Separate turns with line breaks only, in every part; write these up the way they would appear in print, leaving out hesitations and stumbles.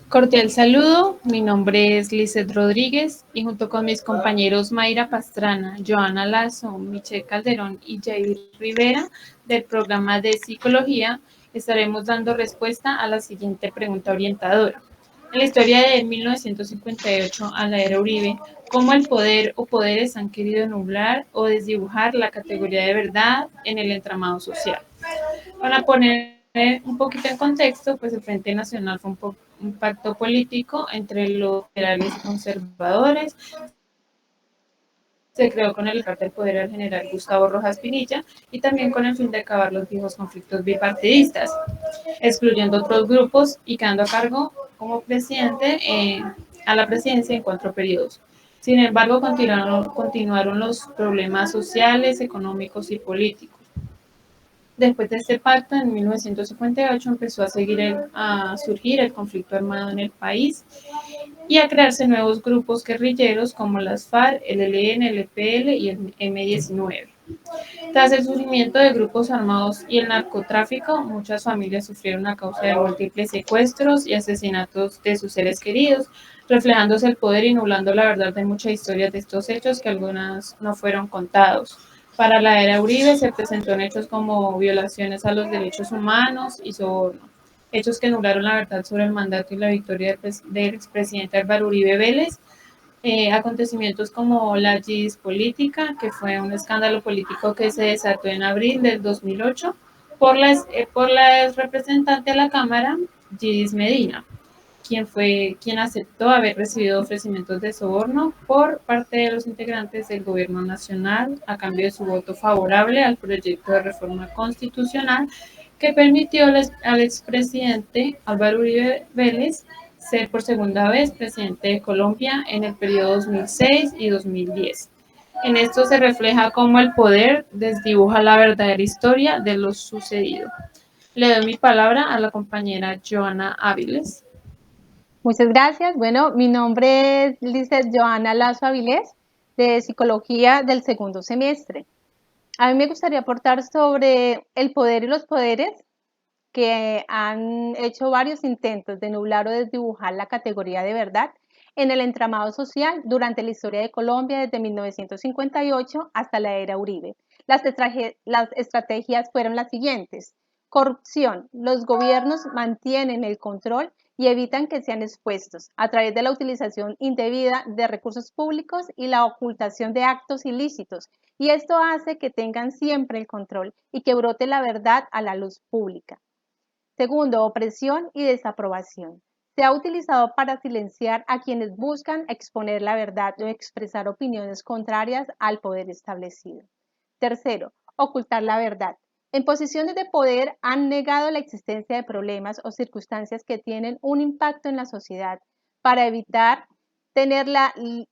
Cordial saludo, mi nombre es Lizeth Rodríguez y junto con mis compañeros Mayra Pastrana, Joana Lazo, Michelle Calderón y Jair Rivera del programa de Psicología estaremos dando respuesta a la siguiente pregunta orientadora. En la historia de 1958 a la era Uribe, ¿cómo el poder o poderes han querido nublar o desdibujar la categoría de verdad en el entramado social? Para poner un poquito en contexto, pues el Frente Nacional fue un pacto político entre los liberales y conservadores. Se creó con el del poder al general Gustavo Rojas Pinilla y también con el fin de acabar los viejos conflictos bipartidistas, excluyendo otros grupos y quedando a cargo como presidente a la presidencia en 4 periodos. Sin embargo, continuaron los problemas sociales, económicos y políticos. Después de este pacto, en 1958 empezó a surgir el conflicto armado en el país y a crearse nuevos grupos guerrilleros como las FARC, el ELN, el EPL y el M-19. Tras el surgimiento de grupos armados y el narcotráfico, muchas familias sufrieron a causa de múltiples secuestros y asesinatos de sus seres queridos, reflejándose el poder y nublando la verdad de muchas historias de estos hechos que algunas no fueron contados. Para la era Uribe se presentó en hechos como violaciones a los derechos humanos y soborno, hechos que nublaron la verdad sobre el mandato y la victoria del expresidente Álvaro Uribe Vélez. Acontecimientos como la GIS política, que fue un escándalo político que se desató en abril del 2008 por la ex representante de la Cámara, Gidis Medina, quien aceptó haber recibido ofrecimientos de soborno por parte de los integrantes del gobierno nacional a cambio de su voto favorable al proyecto de reforma constitucional que permitió al expresidente Álvaro Uribe Vélez ser por segunda vez presidente de Colombia en el periodo 2006 y 2010. En esto se refleja cómo el poder desdibuja la verdadera historia de lo sucedido. Le doy mi palabra a la compañera Joana Áviles.
Muchas gracias. Bueno, mi nombre es Lizeth Joana Lazo Avilés, de Psicología del segundo semestre. A mí me gustaría aportar sobre el poder y los poderes que han hecho varios intentos de nublar o desdibujar la categoría de verdad en el entramado social durante la historia de Colombia desde 1958 hasta la era Uribe. Las estrategias fueron las siguientes. Corrupción. Los gobiernos mantienen el control y evitan que sean expuestos a través de la utilización indebida de recursos públicos y la ocultación de actos ilícitos. Y esto hace que tengan siempre el control y que brote la verdad a la luz pública. Segundo, opresión y desaprobación. Se ha utilizado para silenciar a quienes buscan exponer la verdad o expresar opiniones contrarias al poder establecido. Tercero, ocultar la verdad. En posiciones de poder han negado la existencia de problemas o circunstancias que tienen un impacto en la sociedad para evitar tener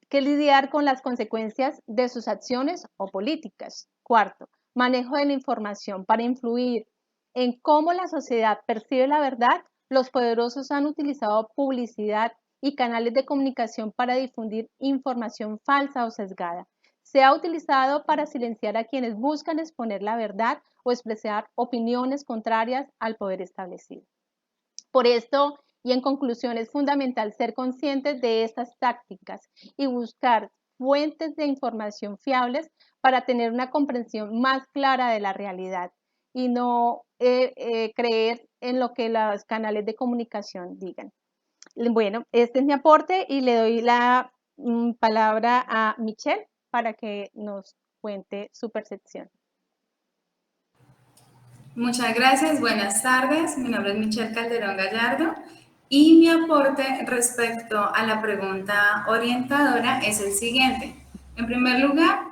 que lidiar con las consecuencias de sus acciones o políticas. Cuarto, manejo de la información para influir en cómo la sociedad percibe la verdad. Los poderosos han utilizado publicidad y canales de comunicación para difundir información falsa o sesgada. Se ha utilizado para silenciar a quienes buscan exponer la verdad o expresar opiniones contrarias al poder establecido. Por esto, y en conclusión, es fundamental ser conscientes de estas tácticas y buscar fuentes de información fiables para tener una comprensión más clara de la realidad y no creer en lo que los canales de comunicación digan. Bueno, este es mi aporte y le doy la palabra a Michelle para que nos cuente su percepción.
Muchas gracias, buenas tardes. Mi nombre es Michelle Calderón Gallardo y mi aporte respecto a la pregunta orientadora es el siguiente. En primer lugar,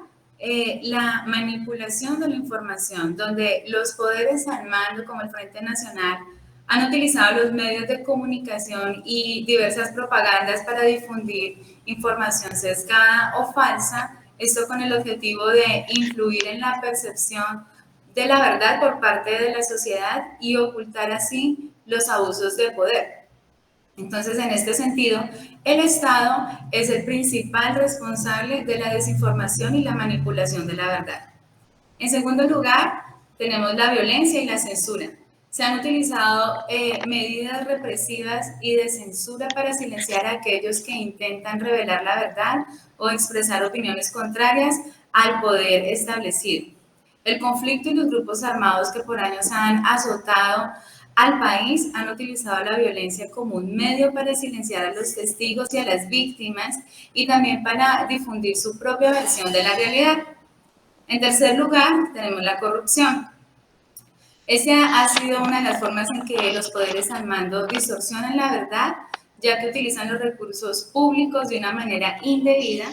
la manipulación de la información, donde los poderes al mando, como el Frente Nacional, han utilizado los medios de comunicación y diversas propagandas para difundir información sesgada o falsa, esto con el objetivo de influir en la percepción de la verdad por parte de la sociedad y ocultar así los abusos de poder. Entonces, en este sentido, el Estado es el principal responsable de la desinformación y la manipulación de la verdad. En segundo lugar, tenemos la violencia y la censura. Se han utilizado medidas represivas y de censura para silenciar a aquellos que intentan revelar la verdad o expresar opiniones contrarias al poder establecido. El conflicto y los grupos armados que por años han azotado al país han utilizado la violencia como un medio para silenciar a los testigos y a las víctimas y también para difundir su propia versión de la realidad. En tercer lugar, tenemos la corrupción. Esa ha sido una de las formas en que los poderes al mando distorsionan la verdad, ya que utilizan los recursos públicos de una manera indebida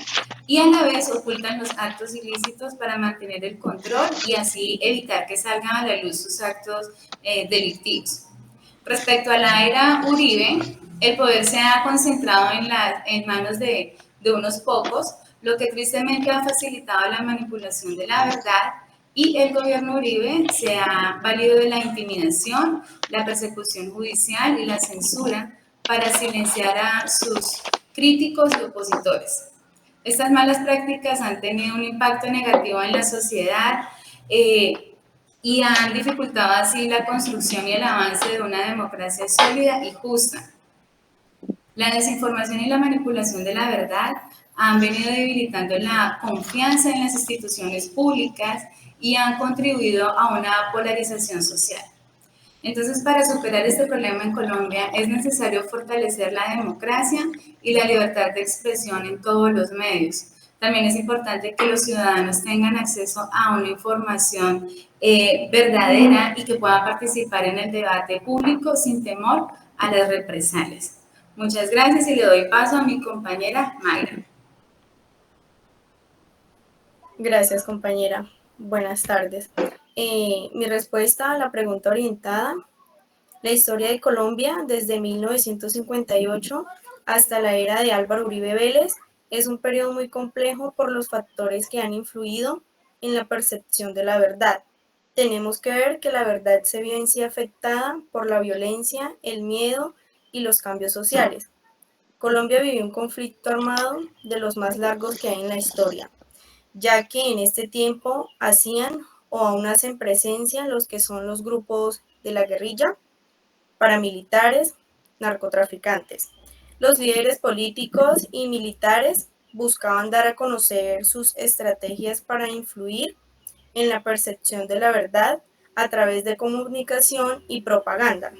y a la vez ocultan los actos ilícitos para mantener el control y así evitar que salgan a la luz sus actos delictivos. Respecto a la era Uribe, el poder se ha concentrado en manos de unos pocos, lo que tristemente ha facilitado la manipulación de la verdad y el gobierno Uribe se ha valido de la intimidación, la persecución judicial y la censura para silenciar a sus críticos y opositores. Estas malas prácticas han tenido un impacto negativo en la sociedad y han dificultado así la construcción y el avance de una democracia sólida y justa. La desinformación y la manipulación de la verdad han venido debilitando la confianza en las instituciones públicas y han contribuido a una polarización social. Entonces, para superar este problema en Colombia es necesario fortalecer la democracia y la libertad de expresión en todos los medios. También es importante que los ciudadanos tengan acceso a una información verdadera y que puedan participar en el debate público sin temor a las represalias. Muchas gracias y le doy paso a mi compañera Mayra.
Gracias, compañera. Buenas tardes. Mi respuesta a la pregunta orientada: la historia de Colombia desde 1958 hasta la era de Álvaro Uribe Vélez es un periodo muy complejo por los factores que han influido en la percepción de la verdad. Tenemos que ver que la verdad se vio en sí afectada por la violencia, el miedo y los cambios sociales. Colombia vivió un conflicto armado de los más largos que hay en la historia, ya que en este tiempo hacían o aún hacen presencia los que son los grupos de la guerrilla, paramilitares, narcotraficantes. Los líderes políticos y militares buscaban dar a conocer sus estrategias para influir en la percepción de la verdad a través de comunicación y propaganda.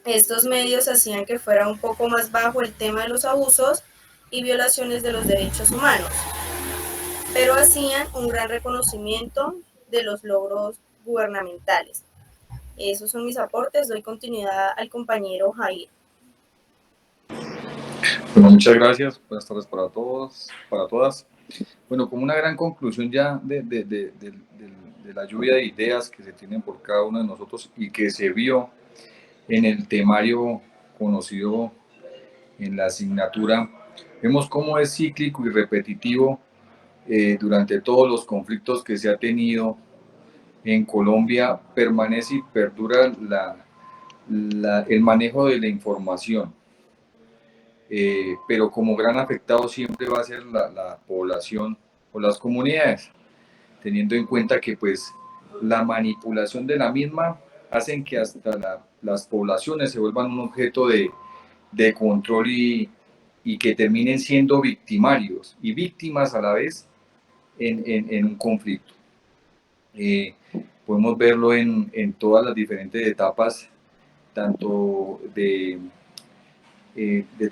Estos medios hacían que fuera un poco más bajo el tema de los abusos y violaciones de los derechos humanos, pero hacían un gran reconocimiento de los logros gubernamentales. Esos son mis aportes. Doy continuidad al compañero Jair.
Bueno, muchas gracias. Buenas tardes para todos, para todas. Bueno, como una gran conclusión ya de la lluvia de ideas que se tienen por cada uno de nosotros y que se vio en el temario conocido en la asignatura, vemos cómo es cíclico y repetitivo durante todos los conflictos que se ha tenido en Colombia, permanece y perdura el manejo de la información. Pero como gran afectado siempre va a ser la población o las comunidades, teniendo en cuenta que pues la manipulación de la misma hacen que hasta las poblaciones se vuelvan un objeto de control y que terminen siendo victimarios y víctimas a la vez en un conflicto. Podemos verlo en todas las diferentes etapas, tanto desde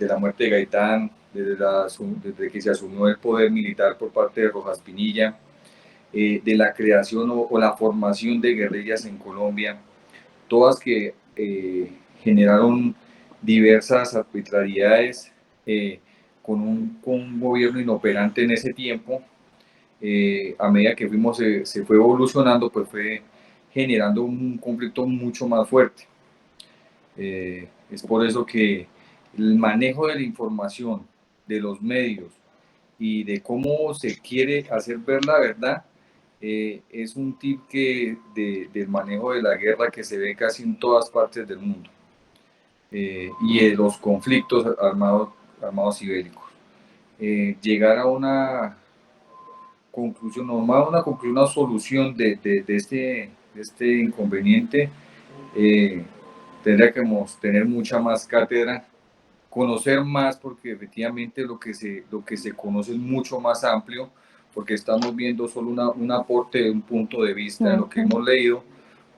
la muerte de Gaitán, desde que se asumió el poder militar por parte de Rojas Pinilla, de la creación o la formación de guerrillas en Colombia, todas que generaron diversas arbitrariedades con un gobierno inoperante en ese tiempo. A medida que se fue evolucionando, pues fue generando un conflicto mucho más fuerte. Es por eso que el manejo de la información, de los medios y de cómo se quiere hacer ver la verdad es un tip del manejo de la guerra que se ve casi en todas partes del mundo y de los conflictos armados y bélicos. Llegar a una conclusión, una solución de este inconveniente tendríamos que tener mucha más cátedra, conocer más, porque efectivamente lo que se conoce es mucho más amplio, porque estamos viendo solo un aporte de un punto de vista de lo que hemos leído,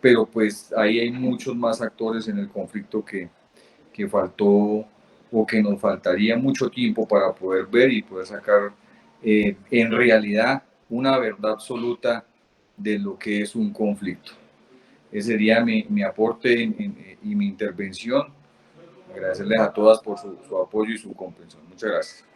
pero pues ahí hay muchos más actores en el conflicto que faltó o que nos faltaría mucho tiempo para poder ver y poder sacar en realidad una verdad absoluta de lo que es un conflicto. Ese sería mi aporte y mi intervención. Agradecerles a todas por su apoyo y su comprensión. Muchas gracias.